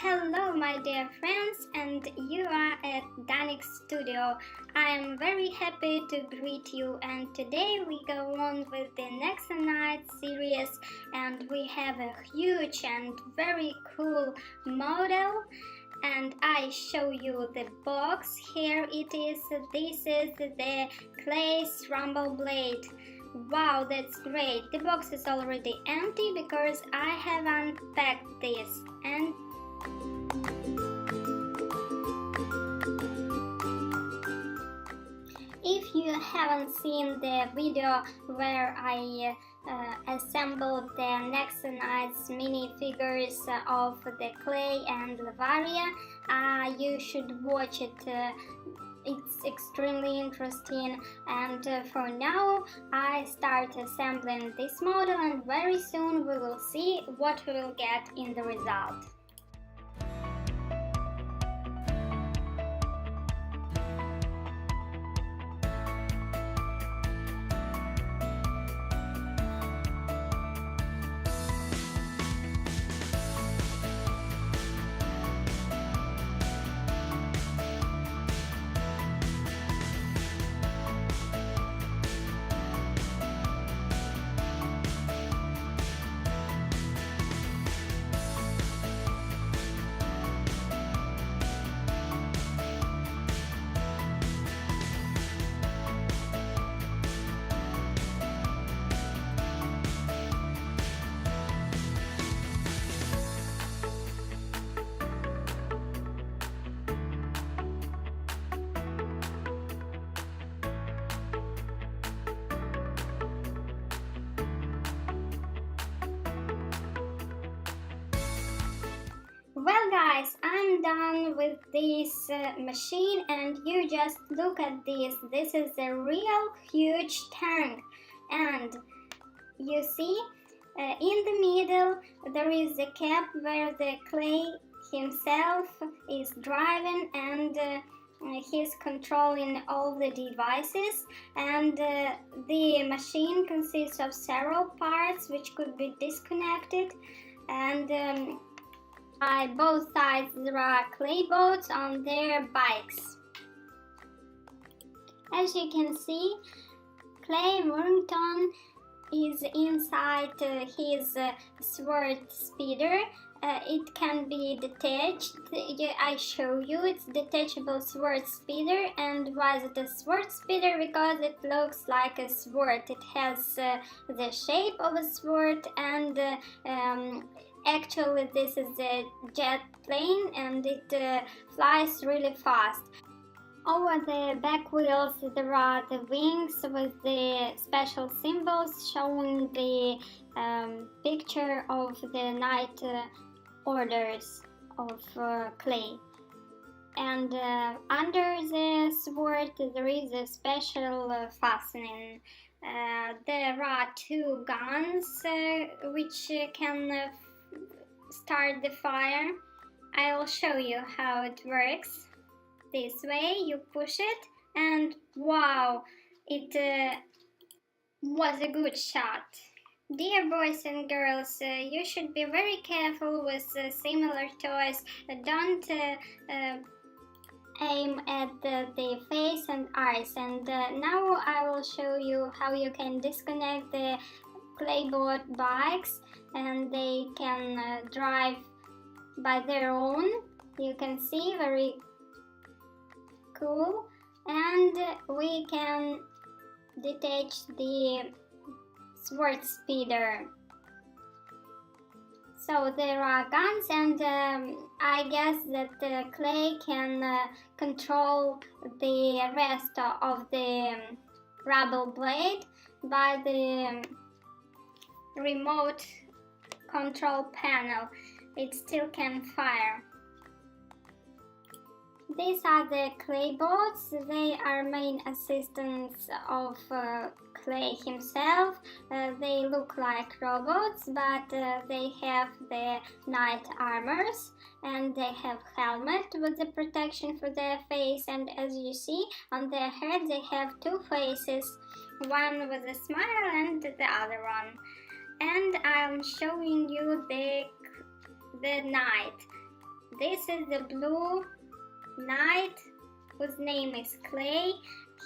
Hello, my dear friends, and you are at Danik's studio. I am very happy to greet you, and today we go on with the Nexo Knights series, and we have a huge and very cool model. And I show you the box. Here it is. This is the clay rumble blade. Wow, that's great. The box is already empty because I have unpacked this. And if you haven't seen the video where I assembled the Nexo Knights minifigures of the clay and Lavaria, you should watch it. It's extremely interesting, and for now I start assembling this model, and very soon we will see what we will get in the result. Well guys, I'm done with this machine, and you just look at this. This is a real huge tank, and you see in the middle there is a cap where the clay himself is driving, and he's controlling all the devices, and the machine consists of several parts which could be disconnected, and by both sides there are clay boats on their bikes. As you can see, Clay Warrington is inside his sword speeder. It can be detached. I show you, it's detachable sword speeder. And why is it a sword speeder? Because it looks like a sword. It has the shape of a sword, and actually this is a jet plane, and it flies really fast. Over the back wheels there are the wings with the special symbols showing the picture of the knight orders of clay. And under the sword there is a special fastening. There are two guns which can start the fire. I will show you how it works. This way you push it, and wow, it was a good shot. Dear boys and girls, you should be very careful with similar toys. Don't aim at the face and eyes. And now I will show you how you can disconnect the clayboard bikes, and they can drive by their own. You can see, very cool. And we can detach the sword speeder. So there are guns, and I guess that Clay can control the rest of the rubble blade by the remote control panel. It still can fire. These are the clay boats. They are main assistants of Clay himself. They look like robots, but they have the knight armors, and they have helmet with the protection for their face, and as you see on their head they have two faces, one with a smile and the other one. And I'm showing you the knight. This is the blue knight whose name is Clay.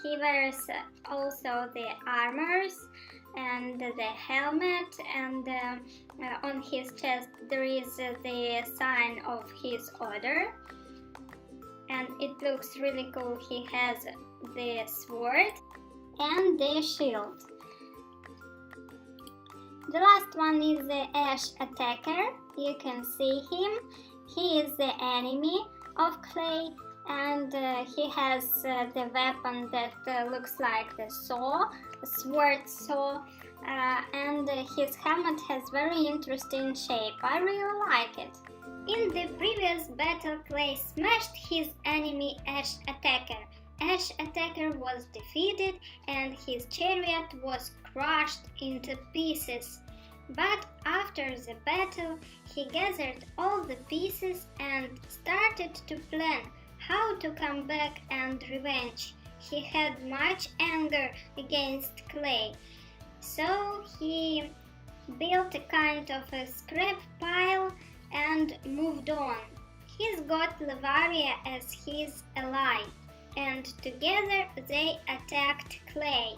He wears also the armors and the helmet, and on his chest there is the sign of his order, and it looks really cool. He has the sword and the shield. The last one is the Ash Attacker. You can see him. He is the enemy of Clay, and he has the weapon that looks like the saw, a sword saw, and his helmet has very interesting shape. I really like it. In the previous battle, Clay smashed his enemy Ash Attacker. Ash Attacker was defeated and his chariot was crushed into pieces. But after the battle, he gathered all the pieces and started to plan how to come back and revenge. He had much anger against Clay, so he built a kind of a scrap pile and moved on. He's got Lavaria as his ally, and together they attacked Clay.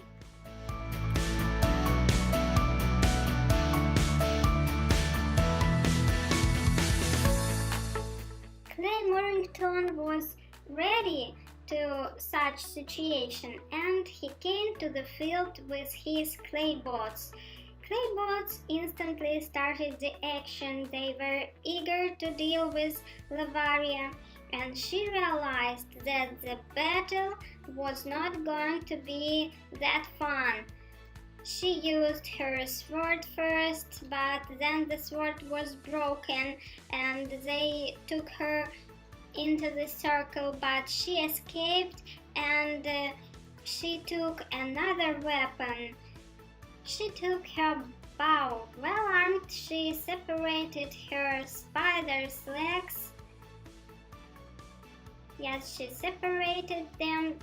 Clay Morrington was ready to such situation, and he came to the field with his clay bots. Clay bots instantly started the action. They were eager to deal with Lavaria, and she realized that the battle was not going to be that fun. She used her sword first, but then the sword was broken and they took her into the circle, but she escaped and she took another weapon. She took her bow. Well armed, she separated her spider's legs. Yes, she separated them,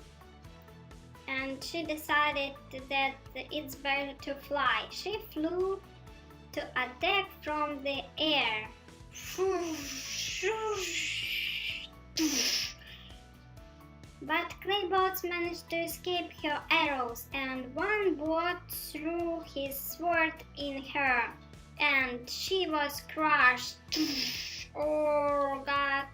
and she decided that it's better to fly. She flew to attack from the air. But clay bots managed to escape her arrows, and one bot threw his sword in her, and she was crushed. Oh God!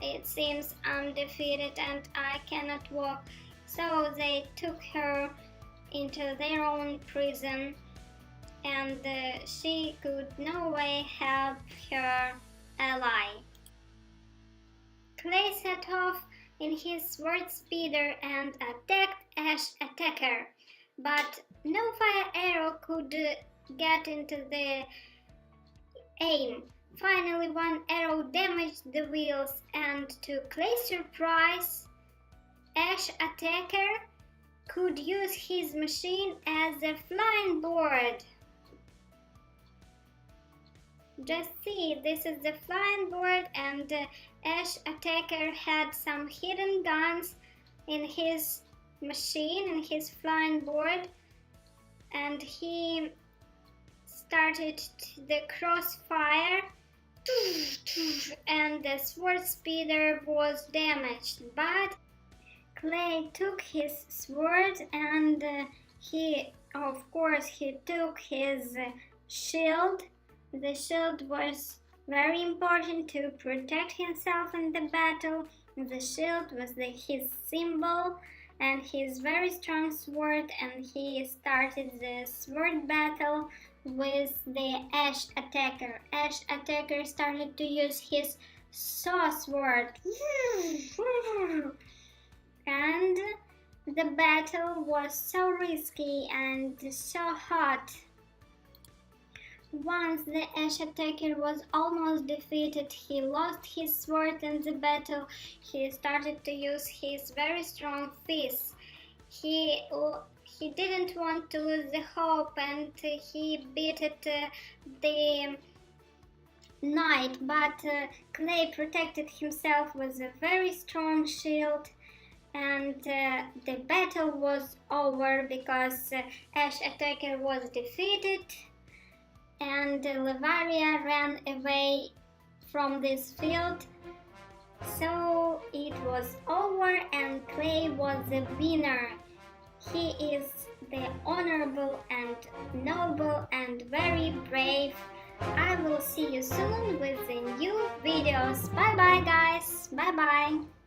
It seems I'm defeated and I cannot walk. So they took her into their own prison, and she could no way help her ally. Clay set off in his sword speeder and attacked Ash Attacker, but no fire arrow could get into the aim. Finally, one arrow damaged the wheels, and to Clay's surprise, Ash Attacker could use his machine as a flying board. Just see, this is the flying board, and Ash Attacker had some hidden guns in his machine, in his flying board, and he started the crossfire, and the sword speeder was damaged. But Clay took his sword, and he took his shield. The shield was very important to protect himself in the battle. The shield was his symbol and his very strong sword, and he started the sword battle with the Ash Attacker. Ash Attacker started to use his saw sword. And the battle was so risky and so hot. Once the Ash Attacker was almost defeated, he lost his sword in the battle. He started to use his very strong fists. He didn't want to lose the hope, and he beat the knight, but Clay protected himself with a very strong shield, and the battle was over because Ash Attacker was defeated, and Lavaria ran away from this field. So it was over and Clay was the winner. He is the honorable and noble and very brave. I will see you soon with the new videos. Bye bye guys. Bye bye.